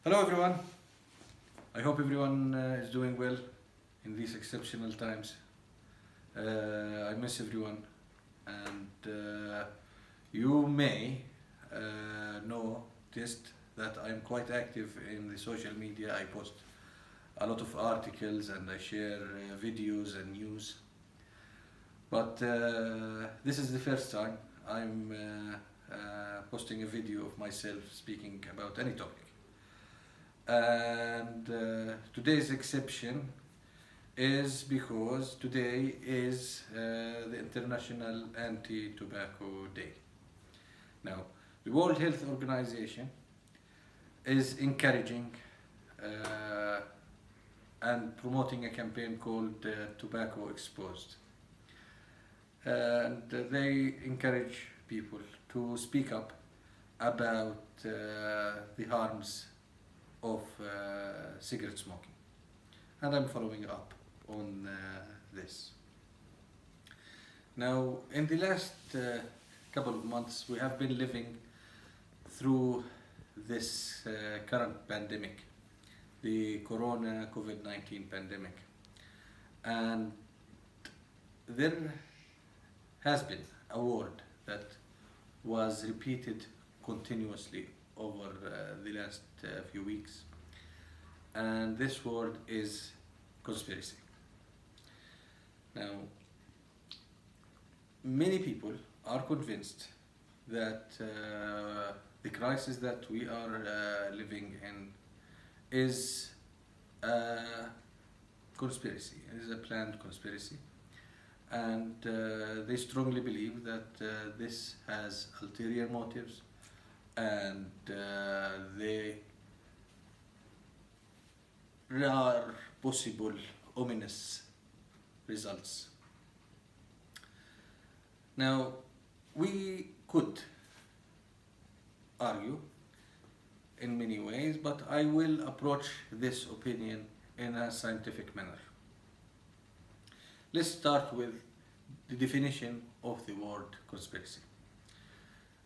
Hello everyone. I hope everyone is doing well in these exceptional times. I miss everyone, and you may noticed that I'm quite active in the social media. I post a lot of articles and I share videos and news. But this is the first time I'm posting a video of myself speaking about any topic. And today's exception is because today is the International Anti-Tobacco Day. Now, the World Health Organization is encouraging and promoting a campaign called Tobacco Exposed. And they encourage people to speak up about the harms of cigarette smoking, and I'm following up on this. Now, in the last couple of months, we have been living through this current pandemic, the Corona COVID-19 pandemic, and there has been a word that was repeated continuously over the last few weeks, and this word is conspiracy. Now, many people are convinced that the crisis that we are living in is a conspiracy, is a planned conspiracy, and they strongly believe that this has ulterior motives, and there are possible ominous results. Now, we could argue in many ways, but I will approach this opinion in a scientific manner. Let's start with the definition of the word conspiracy.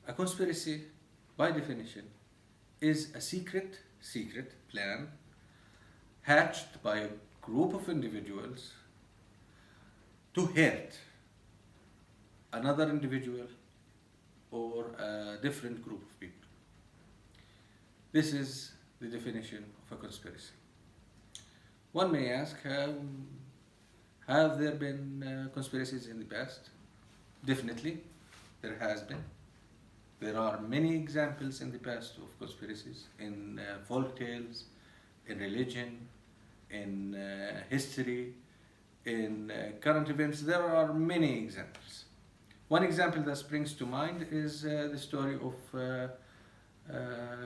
A conspiracy, by definition, is a secret plan hatched by a group of individuals to hurt another individual or a different group of people. This is the definition of a conspiracy. One may ask, have there been conspiracies in the past? Definitely, there has been. There are many examples in the past of conspiracies, in folk tales, in religion, in history, in current events. There are many examples. One example that springs to mind is the story of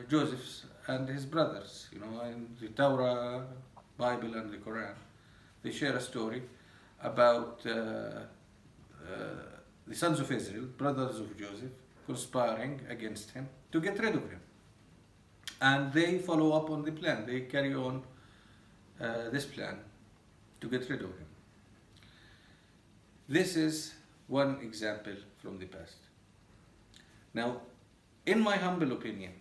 Joseph and his brothers. You know, in the Torah, Bible, and the Quran, they share a story about the sons of Israel, brothers of Joseph, conspiring against him to get rid of him. And they follow up on the plan. They carry on this plan to get rid of him. This is one example from the past. Now, in my humble opinion,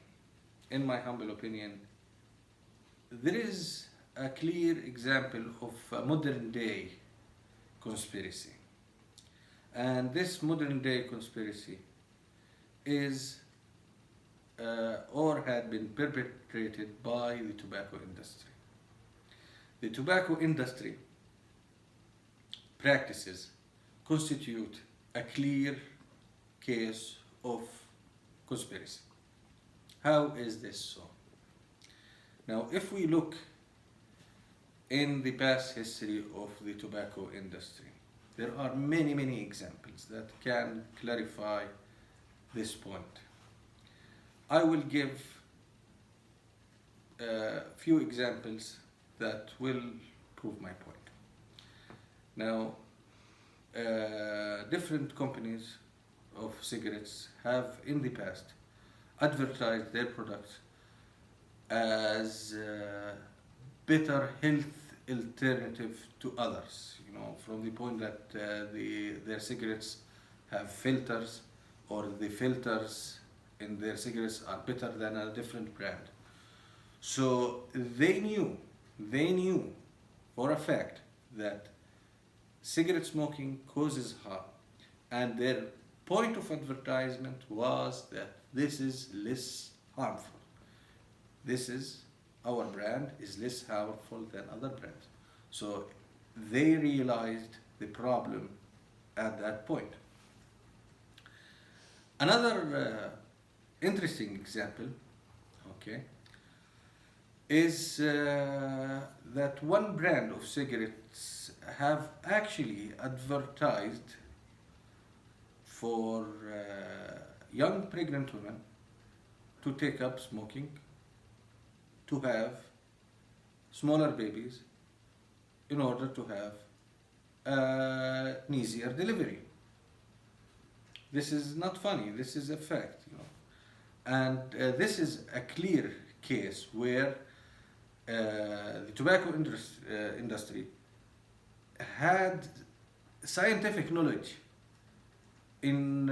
there is a clear example of a modern day conspiracy. And this modern day conspiracy is or had been perpetrated by the tobacco industry. The tobacco industry practices constitute a clear case of conspiracy. How is this so? Now, if we look in the past history of the tobacco industry, there are many examples that can clarify this point. I will give a few examples that will prove my point. Now, different companies of cigarettes have in the past advertised their products as better health alternative to others, you know, from the point that their cigarettes have filters, or the filters in their cigarettes are better than a different brand. So they knew for a fact that cigarette smoking causes harm, and their point of advertisement was that this is less harmful. This is our brand is less harmful than other brands. So they realized the problem at that point. Another interesting example, okay, is that one brand of cigarettes have actually advertised for young pregnant women to take up smoking, to have smaller babies in order to have an easier delivery. This is not funny, this is a fact, you know. And this is a clear case where the tobacco industry had scientific knowledge in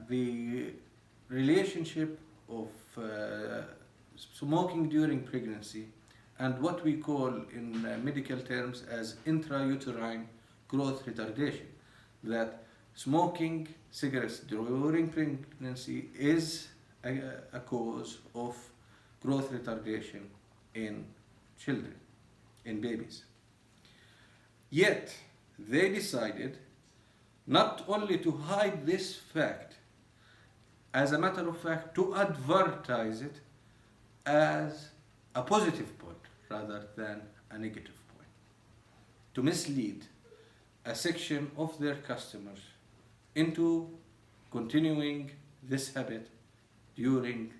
the relationship of smoking during pregnancy and what we call in medical terms as intrauterine growth retardation. That smoking cigarettes during pregnancy is a cause of growth retardation in children, in babies. Yet, they decided not only to hide this fact, as a matter of fact, to advertise it as a positive point rather than a negative point, to mislead a section of their customers into continuing this habit during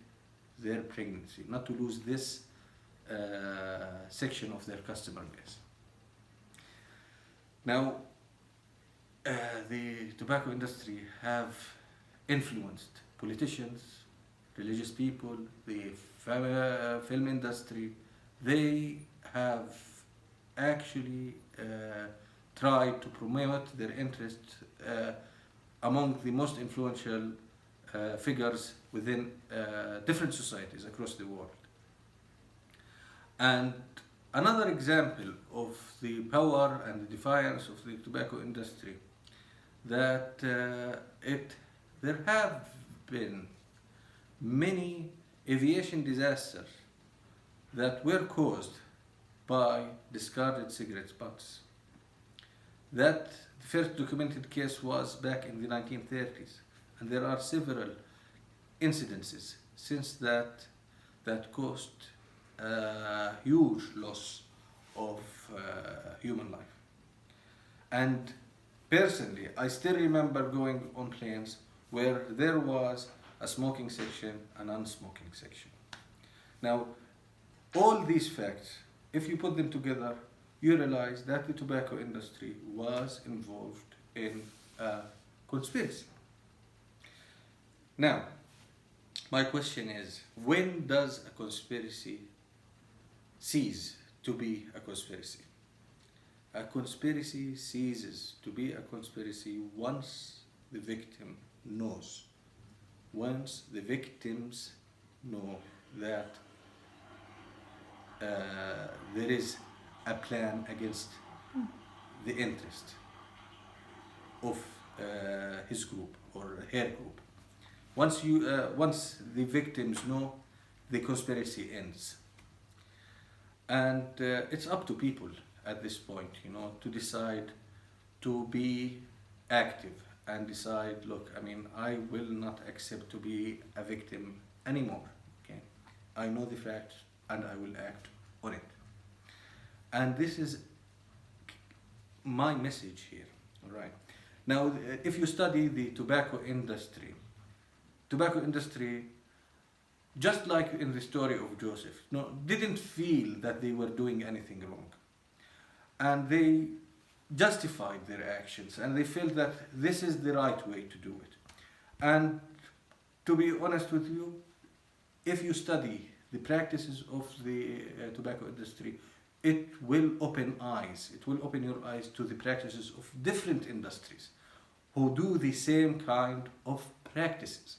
their pregnancy, not to lose this section of their customer base. Now, the tobacco industry have influenced politicians, religious people, the film industry. They have actually tried to promote their interest among the most influential figures within different societies across the world. And another example of the power and the defiance of the tobacco industry, that there have been many aviation disasters that were caused by discarded cigarette butts. That first documented case was back in the 1930s, and there are several incidences since that caused a huge loss of human life. And personally, I still remember going on planes where there was a smoking section and unsmoking section. Now, all these facts, if you put them together, you realize that the tobacco industry was involved in a conspiracy. Now, my question is, when does a conspiracy cease to be a conspiracy? A conspiracy ceases to be a conspiracy once the victim knows. Once the victims know that there is a plan against the interest of his group or her group. Once the victims know, the conspiracy ends. And it's up to people at this point, you know, to decide to be active and decide, look, I mean, I will not accept to be a victim anymore. Okay, I know the facts and I will act on it. And this is my message here. All right. Now, if you study the tobacco industry, just like in the story of Joseph, didn't feel that they were doing anything wrong. And they justified their actions and they felt that this is the right way to do it. And to be honest with you, if you study the practices of the tobacco industry, it will open eyes. It will open your eyes to the practices of different industries who do the same kind of practices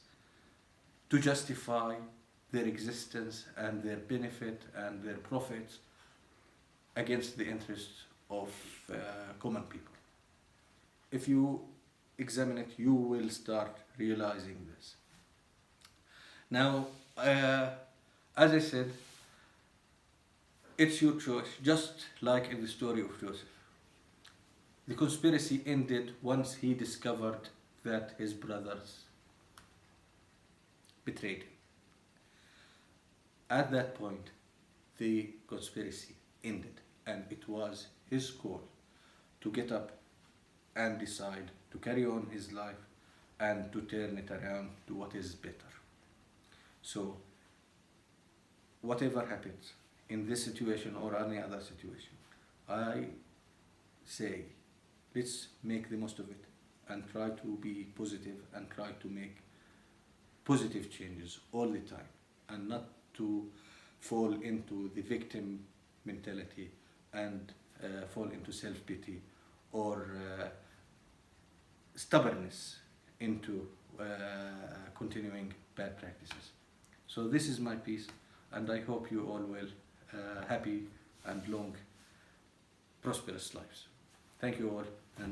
to justify their existence and their benefit and their profits against the interests of common people. If you examine it, you will start realizing this. Now, as I said, it's your choice, just like in the story of Joseph. The conspiracy ended once he discovered that his brothers betrayed him. At that point, the conspiracy ended, and it was his call to get up and decide to carry on his life and to turn it around to what is better. So, whatever happens in this situation or any other situation, I say, let's make the most of it and try to be positive and try to make positive changes all the time, and not to fall into the victim mentality and fall into self-pity or stubbornness into continuing bad practices. So this is my piece, and I hope you all will happy and long, prosperous lives. Thank you all. And